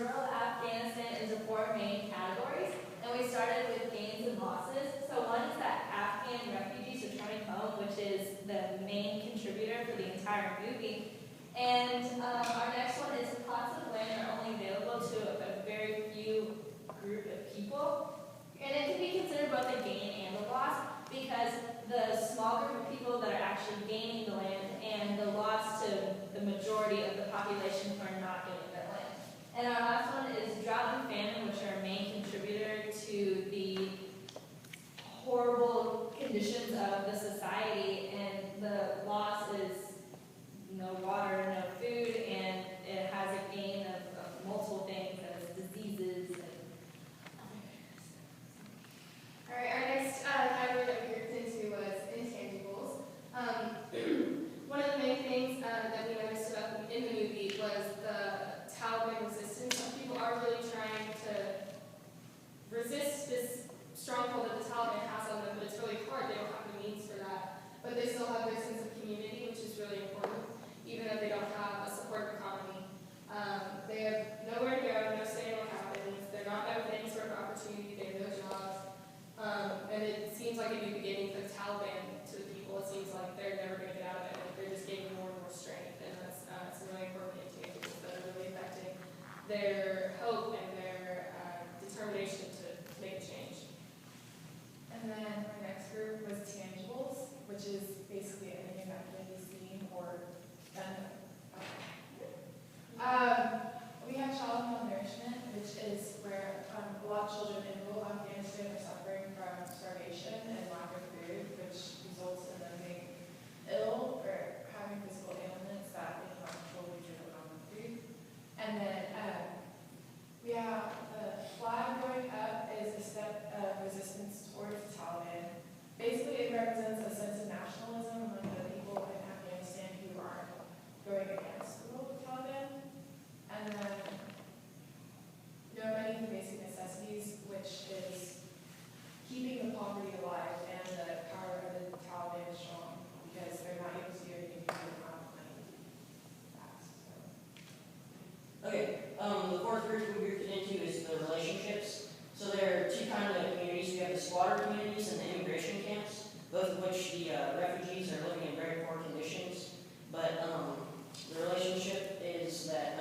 rural Afghanistan into 4 main categories, and we started with gains and losses. So one is that Afghan refugees returning home, which is the main contributor for the entire movie. And our next one is plots of land are only available to a very few group of people. And it can be considered both a gain and a loss, because the small group of people that are actually gaining the land and the loss to the majority of the population who are not getting their land. And our last one is drought and famine, which are a main contributor to the horrible conditions of the society, and the loss is no water, no food, and it has a gain of multiple things, as diseases and All right, our next category that we grouped into was intangibles. One of the main things that we noticed about in the movie was the Taliban resistance. Some people are really trying to resist this stronghold that the Taliban has on them, but it's really hard. They don't have the means for that. But they still have their sense of community, which is really important, even though they don't have a supportive economy. They have nowhere to go, no say in what happens. They're not known for any sort of opportunity. They have no jobs. And it seems like a new beginning for the Taliban to the people. It seems like they're never going to get out of it. Like they're just gaining more and more strength. And that's some really important intangibles that are really affecting their hope and their determination to make a change. And then our next group was tangibles, which is basically anything that can be seen or done. We have child malnourishment, which is where a lot of children in rural Afghanistan are suffering from starvation and lack of food, which results in them being ill or having physical ailments that they cannot control due to lack of food. And then we have the flag going up is a step of resistance towards the Taliban. Basically, it represents a sense of nationalism among the people in Afghanistan who are going against the rule of the Taliban. And then no money for basic necessities, which is keeping the poverty alive, and the power of the Taliban is strong because they're not able to do anything because they don't have money fast. Okay, the fourth group we grouped it into is the relationships. So there are 2 kinds of communities. We have the squatter communities and the immigration camps, both of which the refugees are living in very poor conditions. But the relationship is that